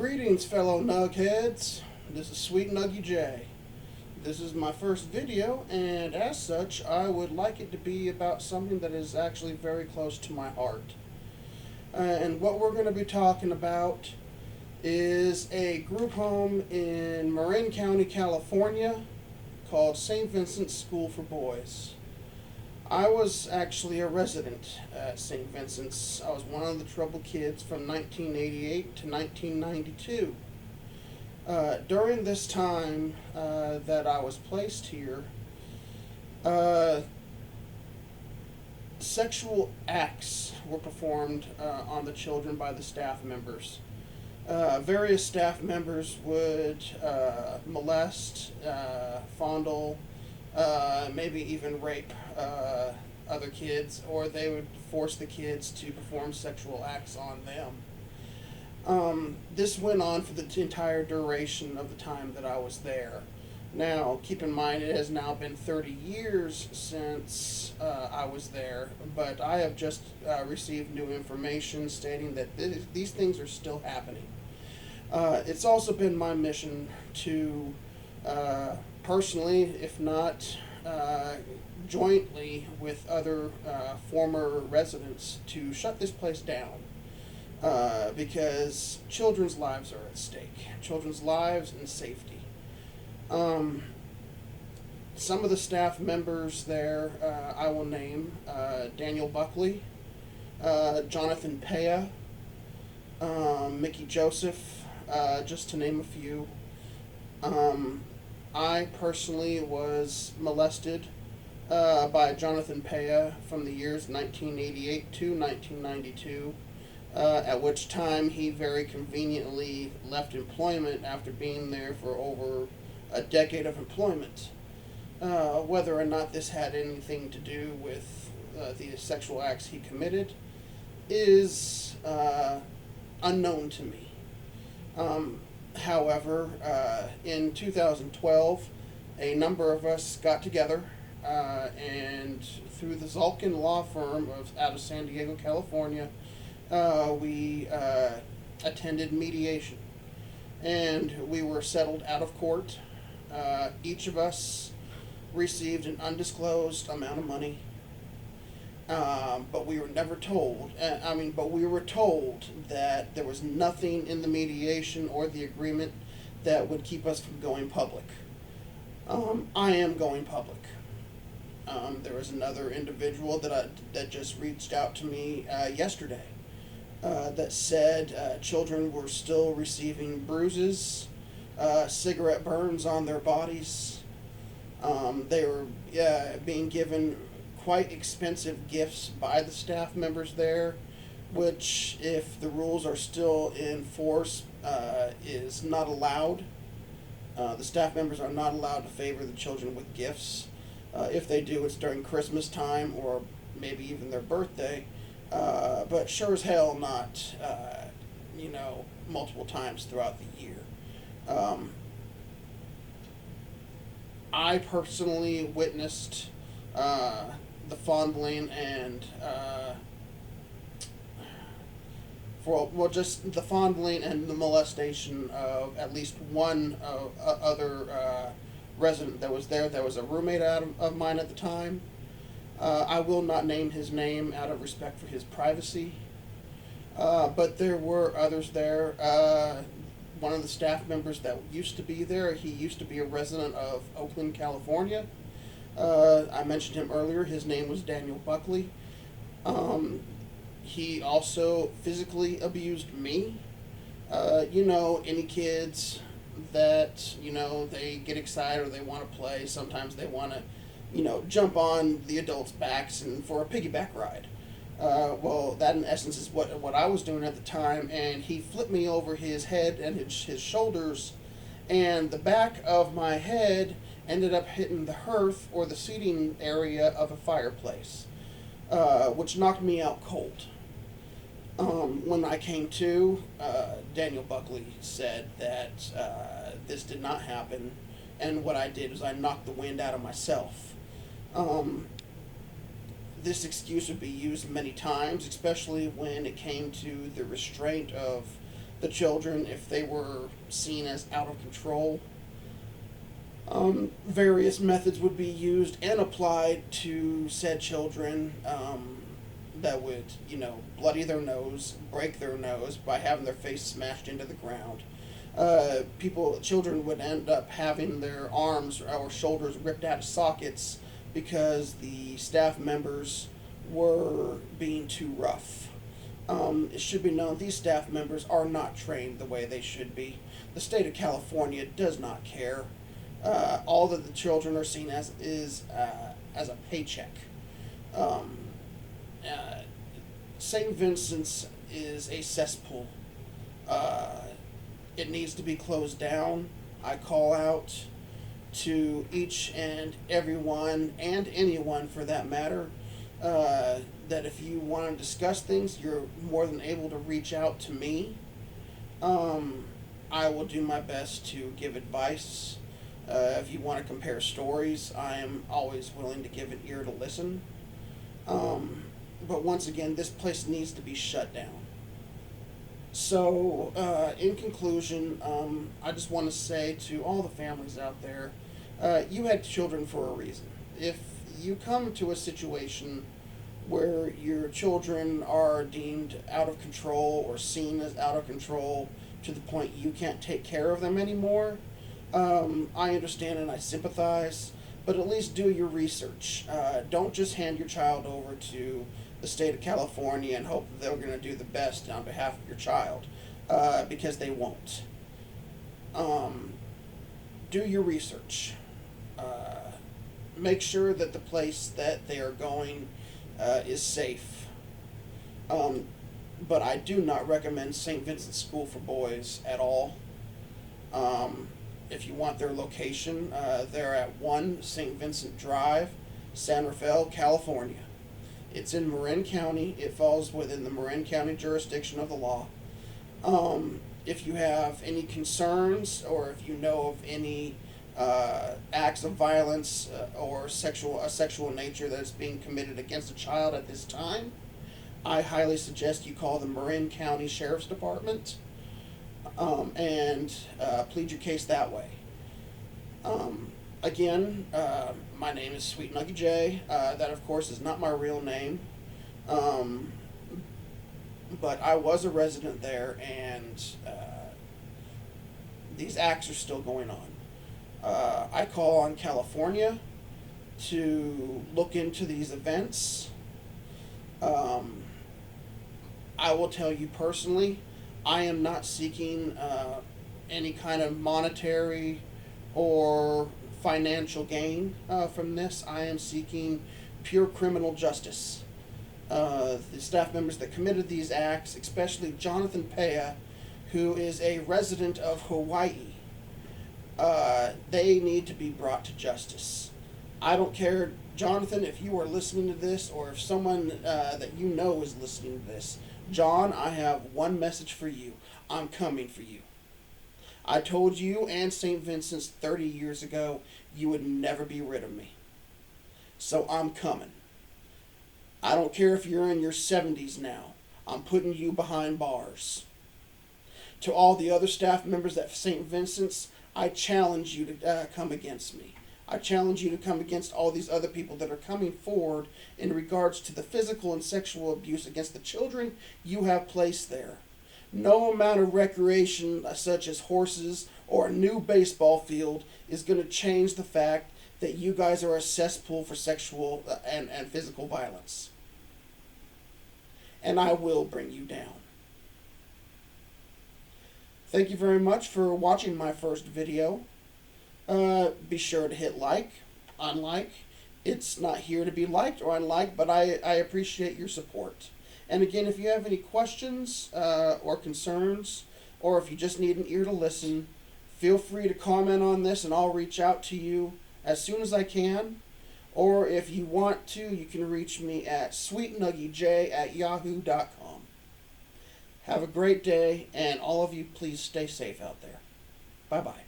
Greetings, fellow Nugheads. This is Sweet Nuggy J. This is my first video, and as such, I would like it to be about something that is actually very close to my heart. And what we're going to be talking about is a group home in Marin County, California, called St. Vincent School for Boys. I was actually a resident at St. Vincent's. I was one of the troubled kids from 1988 to 1992. During this time that I was placed here, sexual acts were performed on the children by the staff members. Various staff members would molest, fondle, maybe even rape other kids, or they would force the kids to perform sexual acts on them. This went on for the entire duration of the time that I was there. Now, keep in mind, it has now been 30 years since I was there, but I have just received new information stating that these things are still happening. It's also been my mission to personally, if not jointly with other former residents, to shut this place down because children's lives are at stake. Children's lives and safety. Some of the staff members there I will name: Daniel Buckley, Jonathan Paya, Mickey Joseph, just to name a few. I personally was molested by Jonathan Paya from the years 1988 to 1992, at which time he very conveniently left employment after being there for over a decade of employment. Whether or not this had anything to do with the sexual acts he committed is unknown to me. However, in 2012, a number of us got together and through the Zalkin law firm out of San Diego, California, we attended mediation, and we were settled out of court. Each of us received an undisclosed amount of money, but we were never told, but we were told that there was nothing in the mediation or the agreement that would keep us from going public. I am going public. There was another individual that just reached out to me yesterday that said children were still receiving bruises, cigarette burns on their bodies. They were being given quite expensive gifts by the staff members there, which, if the rules are still in force, is not allowed. The staff members are not allowed to favor the children with gifts. If they do, it's during Christmas time or maybe even their birthday, but sure as hell not, multiple times throughout the year. I personally witnessed the fondling and just the fondling and the molestation of at least one other resident that was there. That was a roommate of mine at the time. I will not name his name out of respect for his privacy, but there were others there. One of the staff members that used to be there, he used to be a resident of Oakland, California. I mentioned him earlier. His name was Daniel Buckley. He also physically abused me. Any kids that, they get excited or they want to play, sometimes they want to, jump on the adults' backs and for a piggyback ride. Well, that in essence is what I was doing at the time, and he flipped me over his head and his shoulders, and the back of my head ended up hitting the hearth or the seating area of a fireplace, which knocked me out cold. When I came to, Daniel Buckley said that this did not happen, and what I did was I knocked the wind out of myself. This excuse would be used many times, especially when it came to the restraint of the children if they were seen as out of control. Various methods would be used and applied to said children that would, bloody their nose, break their nose by having their face smashed into the ground. Children would end up having their arms or shoulders ripped out of sockets because the staff members were being too rough. It should be known these staff members are not trained the way they should be. The state of California does not care. All that the children are seen as is as a paycheck. St. Vincent's is a cesspool. It needs to be closed down. I call out to each and everyone, and anyone for that matter, that if you want to discuss things, you're more than able to reach out to me. I will do my best to give advice. If you want to compare stories, I am always willing to give an ear to listen. But once again, this place needs to be shut down. So, in conclusion, I just want to say to all the families out there, you had children for a reason. If you come to a situation where your children are deemed out of control or seen as out of control to the point you can't take care of them anymore, I understand and I sympathize, but at least do your research. Don't just hand your child over to the state of California and hope that they're going to do the best on behalf of your child, because they won't. Do your research. Make sure that the place that they are going is safe. But I do not recommend St. Vincent School for Boys at all. If you want their location, they're at 1 St. Vincent Drive, San Rafael, California. It's in Marin County. It falls within the Marin County jurisdiction of the law. If you have any concerns, or if you know of any acts of violence or sexual nature that is being committed against a child at this time, I highly suggest you call the Marin County Sheriff's Department and plead your case that way. Again, my name is Sweet Nuggy J. That, of course, is not my real name. But I was a resident there, and these acts are still going on. I call on California to look into these events. I will tell you personally, I am not seeking any kind of monetary or financial gain from this. I am seeking pure criminal justice. The staff members that committed these acts, especially Jonathan Pea, who is a resident of Hawaii, they need to be brought to justice. I don't care, Jonathan, if you are listening to this, or if someone that you know is listening to this. John, I have one message for you. I'm coming for you. I told you and St. Vincent's 30 years ago you would never be rid of me. So I'm coming. I don't care if you're in your 70s now. I'm putting you behind bars. To all the other staff members at St. Vincent's, I challenge you to come against me. I challenge you to come against all these other people that are coming forward in regards to the physical and sexual abuse against the children you have placed there. No amount of recreation such as horses or a new baseball field is going to change the fact that you guys are a cesspool for sexual and physical violence. And I will bring you down. Thank you very much for watching my first video. Be sure to hit like, unlike. It's not here to be liked or unliked, but I appreciate your support. And again, if you have any questions or concerns, or if you just need an ear to listen, feel free to comment on this and I'll reach out to you as soon as I can. Or if you want to, you can reach me at sweetnuggyj@yahoo.com. Have a great day, and all of you please stay safe out there. Bye-bye.